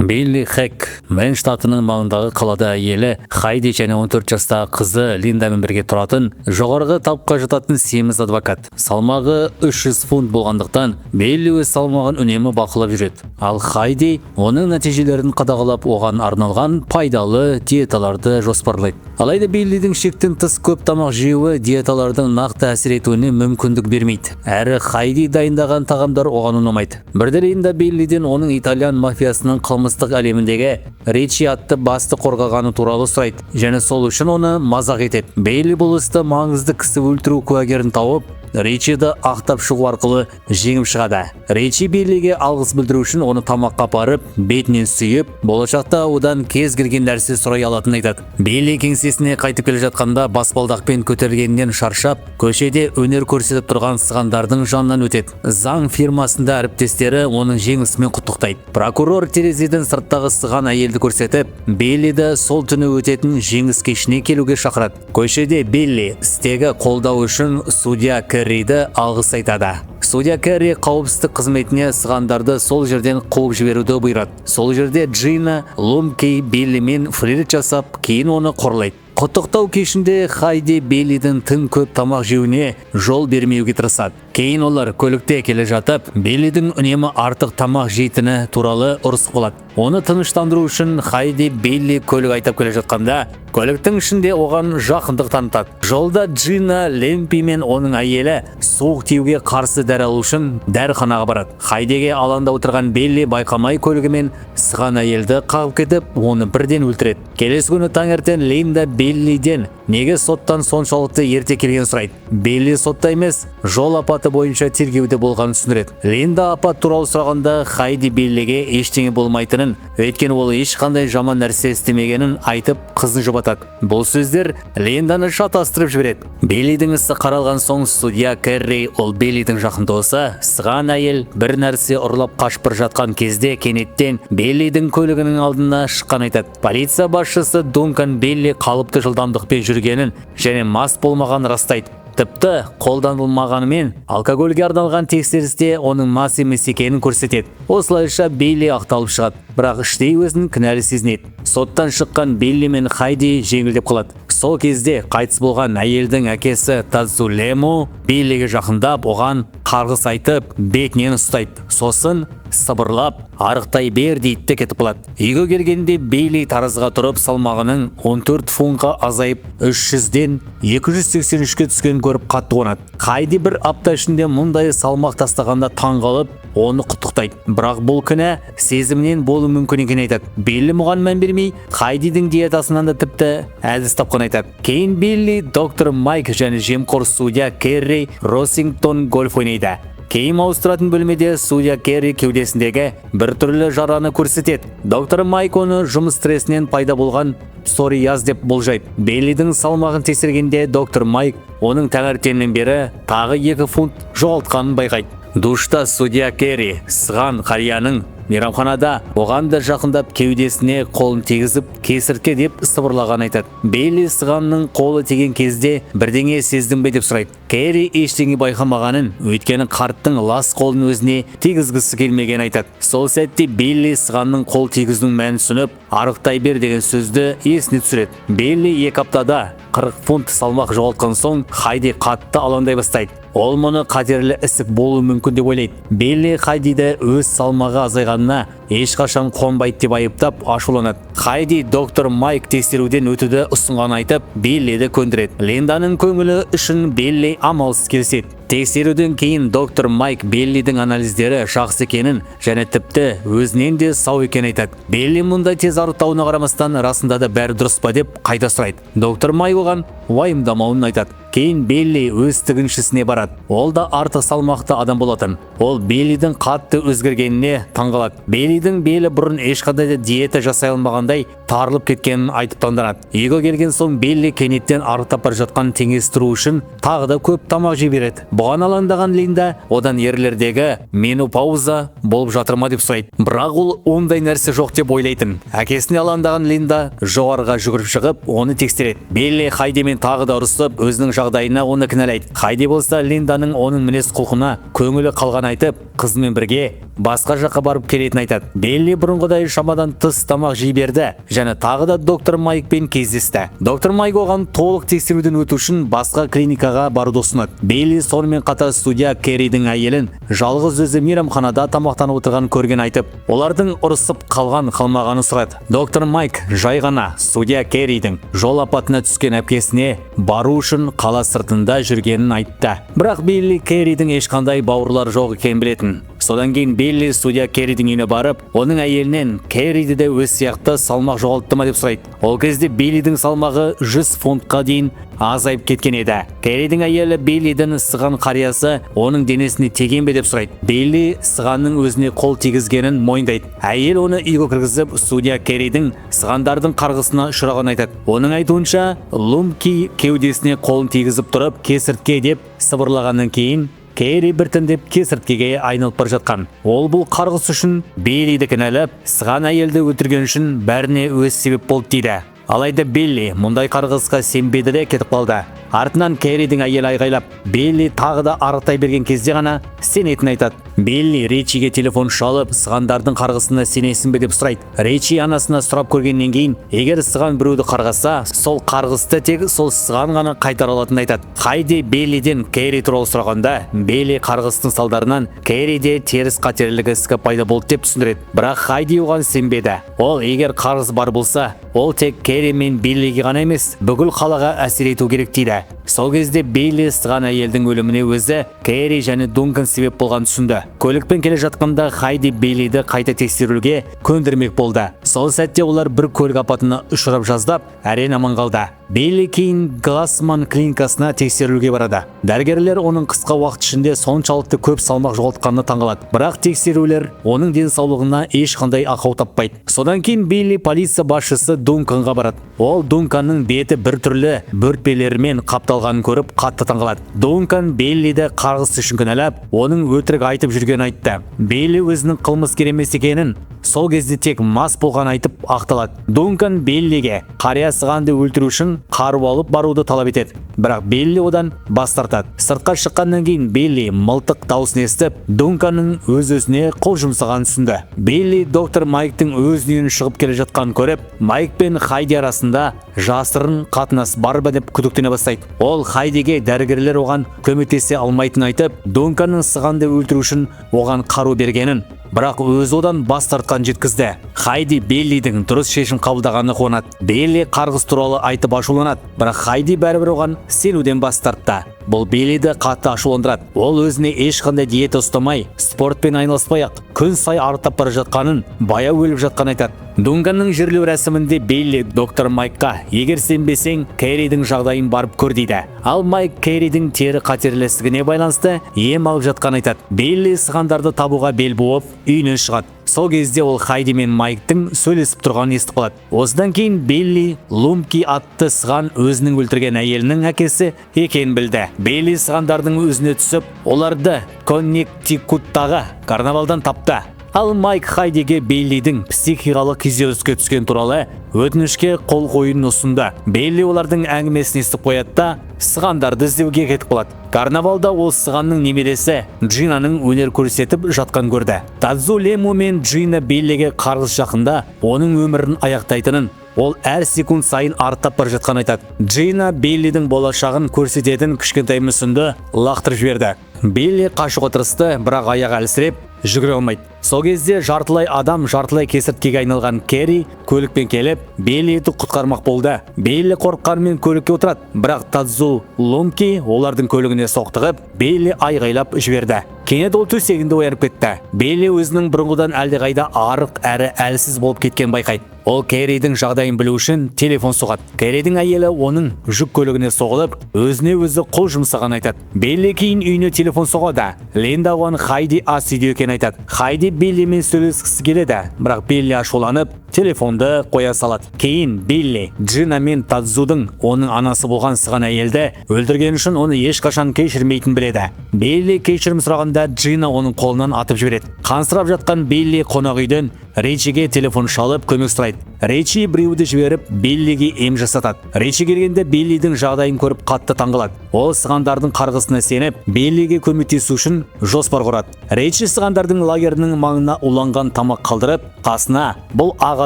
Билли Хэк, Мэн штатының маңындағы қалада әйелі Хайди және 14 жастағы қызы Линдамен бірге тұратын, жоғарғы тапқа жататын семіз адвокат. Салмағы 300 фунт болғандықтан, Билли өз салмағын үнемі бақылап жүреді. Ал Хайди оның нәтижелерін қадағалап, оған арналған пайдалы диеталарды жоспарлайды. Алайда Биллидің шектен тыс көп тамақ жеуі диеталардың нақты әсер етуіне мүмкіндік бермейді. Әрі Хайди дайындаған тағамдар оған ұнамайды. Бірде Линда Биллиден оның итальян мафиясының қылмыстық әлеміндегі Ричи атты басты қорғағаны туралы сұрайды, және сол үшін оны мазақ етеді. Билли бұл істі маңызды кісі өлтіру куәгерін тауып, Ричиді ақтап шығу арқылы жеңіп шығады. Ричи Биллиге алғыс білдіру үшін оны тамаққа апарып, бетінен сүйіп, болашақта одан кез келген нәрсе сұрай алатынын айтады. Билли кеңсесіне қайтып келе жатқанда баспалдақпен көтерілгеннен шаршап, көшеде өнер көрсетіп тұрған сығандардың жанынан өтеді. Заң фирмасында әріптестері оның жеңісімен құттықтайды. Прокурор терезеден сырттағы сыған әйелді көрсетіп, Биллиді сол түні өтетін жеңіс кешіне келуге шақырады. Көшеде Билли істегі қолдау үшін судья Керриді алғыс айтады. Судья Керри қауіпсіздік қызметіне сығандарды сол жерден қуып жіберуді бұйырады. Сол жерде Джина Лумки Биллимен флирт жасап, кейін оны қорлайды. Құттықтау кешінде Хайди Биллидің тым көп тамақ жеуіне жол бермеуге тырысады. Кейін олар көлікте келе жатып, Биллидің үнемі артық тамақ жейтіні туралы ұрысып қалады. Оны тыныштандыру үшін Хайди Билли көлік айдап келе жатқанда, көліктің ішінде оған жақындық танытады. Жолда Джина Лемпи мен оның әйелі суық тиюге қарсы дәрі алу үшін дәріханаға барады. Хайдиге алаңда отырған Билли байқамай көлігімен сыған әйелді қағып кетіп, оны бірден өлтіреді. Келесі күні таңертең Линда Биллиден неге соттан соншалықты ерте келген сұрайды. Билли сотта емес, жол апаты бойынша тергеуде болғанын түсіндіреді. Линда апат туралы сұрағанда Хайди Биллиге ештеңе болмайтынын, өйткені ол ешқандай жаман нәрсе істемегенін айтып, қызын жұбатады. Бұл сөздер Линданы шатастырып жібереді. Биллидің ісі қаралған соң судья Керри, ол Биллидің жақын досы, сыған әйел бір нәрсе ұрлап қашып жатқан кезде кенеттен Биллидің көлігінің алдына шыққан айтады. Полиция басшысы Дункан Билли қалыпты жылдамдықпен жүргенін және мас болмаған растайды. Тіпті қолданылмағанымен алкогольге арналған тексерісте оның мас емес екенін көрсетеді. Осылайша Билли ақталып шығады, бірақ іштей өзін кінәлі сезінеді. Соттан шыққан Билли мен Хайди жеңілдеп қалады. Сол кезде қайтыс болған әйелдің әкесі Тазулему Биллиге жақындап, оған қарғыс айтып, бетінен ұстайды. Сосын сыбырлап, арықтай бер дейді кетіп қалады. Үйге келгенде Билли таразыға тұрып, салмағының 14 фунтқа азайып, 300-ден 283-ке түскен көріп қатты қуанады. Хайди бір апта ішінде мұндай салмақ тастағанда таңғалып, оны құттықтайды. Бірақ бұл күнә сезімнен болуы мүмкін екенін айтады. Билли мұған мән бермей, Хайдидің диетасынан да тіпті әдіс тапқан айтады. Кейін Билли доктор Майк және жемқор судья Керри Росингтон гольф ойнайды. Кейін ауыстыратын бөлмеде судья Керри кеудесіндегі бір түрлі жараны көрсетеді. Доктор Майк оны жұмыс стрессінен пайда болған псорияз деп болжайды. Биллидің салмағын тексергенде доктор Майк оның таңертеңнен бері тағы 2 фунт жоғалтқанын байқайды. Душта судья Керри сыған қарияның мейрамханада оған да жақындап кеудесіне қолын тигізіп, кесіртке деп сыбырлаған айтады. Билли сығанның қолы тиген кезде бірдеңе сездің бе деп сұрайды. Керри ештеңе байқамағанын, өйткені қарттың лас қолын өзіне тигізгісі келмеген айтады. Сол сәтте Билли сығанның қол тигізудің мәнін түсініп, арықтай бер деген сөзді есіне түсіреді. Билли 2 аптада 40 фунт салмақ жоғалтқан соң Хайди қатты алаңдай бастайды. Ол мұны қатерлі ісік болуы мүмкін деп ойлайды. Билли Хайдиді өз салмағы азайғанына ешқашан қонбайды деп айыптап ашуланады. Хайди доктор Майк тексеруден өтуді ұсынған айтып, Биллиді көндіреді. Линданың көңілі үшін Билли амалсыз келіседі. Тексеруден кейін доктор Майк Биллидің анализдері жақсы екенін және тіпті өзінен де сау екенін айтады. Билли мұндай тез арықтауына қарамастан расында да бәрі дұрыс па деп қайта сұрайды. Доктор Майк оған уайымдамауын айтады. Кейін Билли өз тігіншісіне барады. Ол да артық салмақты адам болатын. Ол Биллидің қатты өзгергеніне таңғалады. Биллидің белі бұрын ешқандай диета жасай алмағандай тарылып кеткенін айтып таңданады. Үйге келген соң Билли кенеттен арықтап бара жатқан теңестіру үшін тағы да көп тамақ жей береді. Бұған алаңдаған Линда одан ерлердегі менопауза болып жатыр ма деп сұрайды. Бірақ ол ондай нәрсе жоқ деп ойлайтын. Әкесіне алаңдаған Линда жоғарыға жүгіріп шығып, оны тексереді. Билли Хайдимен тағы да ұрысып, өзінің жағдайына оны кінәлайды. Хайди болса Линданың оның мінез құлқына көңілі қалған айтып, қызымен бірге басқа жаққа барып келетінін айтады. Белли бұрынғыдай шамадан тыс тамақ жей берді және тағы да доктор Майкпен кездесті. Доктор Майк оған толық тексеруден өту үшін басқа клиникаға баруды ұсынады. Белли сонымен қатар судья Керридің әйелін жалғыз өзі мейрамханада тамақтанып отырғанын көрген айтып, олардың ұрысып қалмағанын сұрайды. Доктор Майк жай ғана судья Керридің жол апатына түскен әпкесіне бару үшін қала сыртында жүргенін айтты. Бірақ Белли Керридің ешқандай бауырлар жоқ екенін білетін. Содан кейін Белли судья Керридің үйіне барып, оның әйелінен Керриді де өз сияқты салмақ жоғалтты ма деп сұрайды. Ол кезде Беллидің салмағы 100 фунтқа дейін азайып кеткен еді. Керридің әйелі Беллидің сыған қариясы оның денесіне тиген бе деп сұрайды. Белли сығанның өзіне қол тигізгенін мойындайды. Әйел оны үйге кіргізіп, судья Керридің сығандардың қарғысына ұшырағанын айтады. Оның айтуынша, Лумки кеудесіне қолын тигізіп тұрып, кесіртке деп сыбырлағаннан кейін Керри біртіндеп кесірткеге айналып бара жатқан. Ол бұл қарғыс үшін Беллиді кінәлап, сыған әйелді өлтірген үшін бәріне өз себеп болды дейді. Алайда Белли мұндай қарғысқа сенбеді де кетіп қалды. Артынан Керридің әйелі айғайлап, Белли тағы да арықтай берген кезде ғана сенетінін айтады. Белли Ричиге телефон шалып, сығандардың қарғысына сенесің бе деп сұрайды. Ричи анасына сұрап көргеннен кейін, егер сыған біреуді қарғаса, сол қарғысты тек сол сыған ғана қайтара алатынын айтады. Хайди Беллиден Керри туралы сұрағанда, Белли қарғыстың салдарынан Керриде теріс қатерлік ісігі пайда болды деп түсіндіреді. Бірақ Хайди оған сенбеді. Ол егер қарғыс бар болса, ол тек Керри мен Беллиге ғана емес, бүкіл қалаға әсер ету керек дейді. Сол кезде Белли сыған әйелдің өліміне өзі Керри және Дункан себеп болған түсінді. Көлікпен келе жатқанда Хайди Беллиді қайта тексеруге көндірмек болды. Сол сәтте олар бір көлік апатына ұшырап жаздап, әрең аман қалды. Белли кейін Глассман клиникасына тексерілуге барады. Дәрігерлер оның қысқа уақыт ішінде соншалықты көп салмақ жоғалтқанына таңғалады. Бірақ тексерулер оның денсаулығына ешқандай ақау таппайды. Содан кейін Белли полиция басшысы Дунканға барады. Ол Дунканның беті бір түрлі бөртпелермен қапталғанын көріп қатты таңғалады. Дункан Беллиді қарғыс үшін кінәлап, оның өтірік айтып жүргенін айтты. Белли өзінің қылмыскер емес екенін сол кезде тек мас болған айтып ақталады. Дункан Беллиге қария сығанды өлтіру үшін қару алып баруды талап етеді. Бірақ Белли одан бас тартады. Сыртқа шыққаннан кейін Белли мылтық дауысын естіп, Дунканның өз-өзіне қол жұмсағанын түсінді. Белли доктор Майктың өз үйінен шығып келе жатқанын көріп, Майк пен Хайди арасында жасырын қатынас бар ба деп күдіктене бастайды. Ол Хайдиге дәрігерлер оған көмектесе алмайтынын айтып, Дунканның сығанды өлтіру үшін оған қару бергенін, бірақ өзі одан бас тартқан жеткізді. Хайди Беллидің дұрыс шешім қабылдағанына қуанады. Белли қарғыс туралы айтып ашуланады, бірақ Хайди бәрібір оған сенуден бас тартты. Бұл Беллиді қатты ашуландырады. Ол өзіне ешқандай диета ұстамай, спортпен айналыспай-ақ күн сай арттап бара жатқанын, баяу өліп жатқанын айтады. Дунканның жерлеу рәсімінде Белли доктор Майкқа, егер сенбесең, Керридің жағдайын барып көр дейді. Ал Майк Керридің тері қатерлестігіне байланысты ем алып жатқанын айтады. Белли сығандарды табуға бел буып, үйінен шығады. Сол кезде ол Хайди мен Майктың сөйлесіп тұрғанын естіп қалады. Осыдан кейін Белли Лумки атты сыған өзінің өлтірген әйелінің әкесі екенін білді. Белли сығандардың өзіне түсіп, оларды Коннектикуттағы карнавалдан тапты. Ал Майк Хайдиге Беллидің психикалық күйзеліске түскен туралы өтінішке қол қоюын ұсынды. Белли олардың әңгімесін естіп қояды да сығандарды іздеуге кетіп қалады. Карнавалда ол сығанның немересі Джинаның өнер көрсетіп жатқан көрді. Тадзу Лему мен Джина Беллиге қарғыс жақында оның өмірін аяқтайтынын, ол әр секунд сайын артып бара жатқанын айтады. Джина Беллидің болашағын көрсететін кішкентай мүсінді лақтырып жіберді. Белли қашуға тырысты, бірақ аяғы әлсіреп жүгіре алмайды. Сол кезде жартылай адам, жартылай кесірткеге айналған Керри көлікпен келіп, Беллиді құтқармақ болды. Белли қорыққанымен көлікке отырады, бірақ Тадзу Лумки олардың көлігіне соқтығып, Белли айғайлап жіберді. Кенет ол төсегінде оянып кетті. Белли өзінің бұрынғыдан әлдеқайда арық әрі әлсіз болып кеткен байқайды. Ол Керридің жағдайын білу үшін телефон соғады. Керридің әйелі оның жүк көлігіне соғылып, өзіне өзі қол жұмсағанын айтады. Белли кейін үйіне телефон соғады. Линда оған Хайди ас үйде екенін айтады. Хайди Беллимен сөйлескісі келеді, бірақ Белли ашуланып, телефонды қоя салады. Кейін Белли Джина мен Тадзудың оның анасы болған сыған әйелді өлтірген үшін оны ешқашан кешірмейтінін біледі. Белли кешірім сұрағанда Джина оның қолынан атып жібереді. Қансырап жатқан Белли қонақ үйден Ричиге телефон шалып көмек сұрайды. Ричи біреуді жіберіп Биллиге ем жасатады. Ричи келгенде Биллидің жағдайын көріп қатты таңғалады. Ол сығандардың қарғысына сеніп, Биллиге көмектесу үшін жоспар құрады. Ричи сығандардың лагерінің маңына уланған тамақ қалдырып, қасына бұл ақ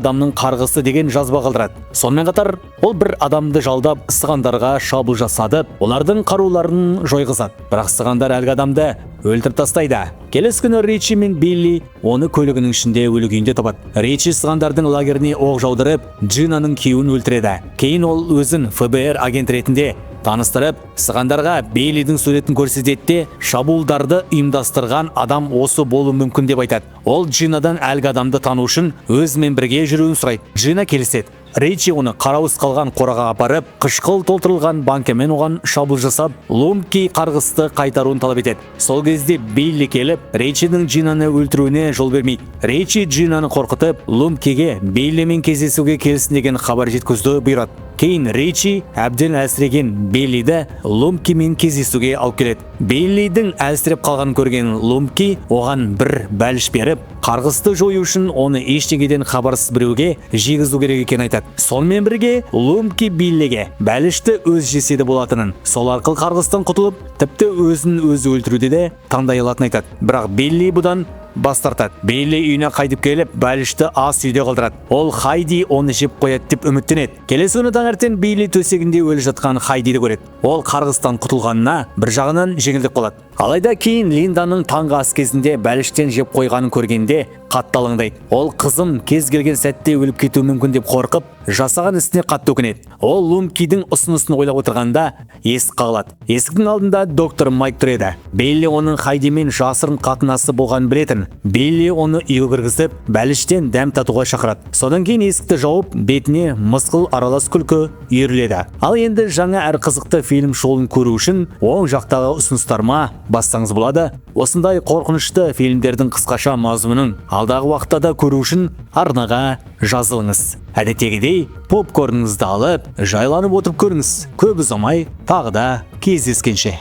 адамның қарғысы деген жазба қалдырады. Сонымен қатар ол бір адамды жалдап сығандарға шабуыл жасадып, олардың қаруларын жойғызады. Бірақ сығандар әлгі адамды өлтіріп тастайды. Келесі күні Ричи мен Билли оны көлігінің ішінде өлі күйінде табады. Ричи сығандардың лагеріне оқ жаудырып, Джинаның күйеуін өлтіреді. Кейін ол өзін ФБР агент ретінде таныстырып, сығандарға Бейлидің суретін көрсетеді де, шабуылдарды ұйымдастырған адам осы болуы мүмкін деп айтады. Ол Джинадан әлгі адамды тану үшін өзімен бірге жүруін сұрайды. Джина келіседі. Ричи оны қарауыз қалған қораға апарып, қышқыл толтырылған банкамен оған шабуыл жасап, Лумки қарғысты қайтаруын талап етеді. Сол кезде Билли келіп, Ричидің Джинаны өлтіруіне жол бермейді. Ричи Джинаны қорқытып, Лумкиге Биллимен кездесуге келсін деген хабар жеткізуді бұйырады. Кейін Ричи әбден әлсіреген Биллиді Лумкимен кездесуге алып келеді. Биллидің әлсіреп қалғанын көрген Лумки оған бір бәліш беріп, қарғысты жою үшін оны ештеңеден хабарсыз біреуге жегізу керек екенін айтады. Сонымен бірге Лумки Биллиге бәлішті өз жеседі болатынын, сол арқылы қарғыстан құтылып, тіпті өзін өзі өлтіруде де таңдай алатынын айтады. Бірақ Билли бұдан бас тартады. Билли үйіне қайтып келіп, бәлішті ас үйде қалдырады. Ол Хайди оны жеп қояды деп үміттенеді. Келесі күні таңертең Билли төсегінде өлі жатқан Хайдиді көреді. Ол қарғыстан құтылғанына бір жағынан жеңілдік қалады. Алайда кейін Линданың таңғы ас кезінде бәліштен жеп қойғанын көргенде қатты алаңдайды. Ол қызым кез келген сәтте өліп кетуі мүмкін деп қорқып, жасаған ісіне қатты өкінеді. Ол Лумкидің ұсынысын ойлап отырғанда есік қағылады. Есіктің алдында доктор Майк тұр еді. Билли оның Хайдимен жасырын қатынасы болғанын білетін. Билли оны үйге кіргізіп, бәліштен дәм татуға шақырады. Содан кейін есікті жауып, бетіне мысқыл аралас күлкі үйіріледі. Ал енді жаңа әр қызықты фильм шоуын көру үшін оң жақтағы ұсыныстарыма бассаңыз болады. Осындай қорқынышты фильмдердің қысқаша мазмұнын алдағы уақытта да көру үшін арнаға жазылыңыз. Әдеттегідей попкорныңызды алып, жайланып отырып көріңіз. Көп ұзамай тағы да кездескенше.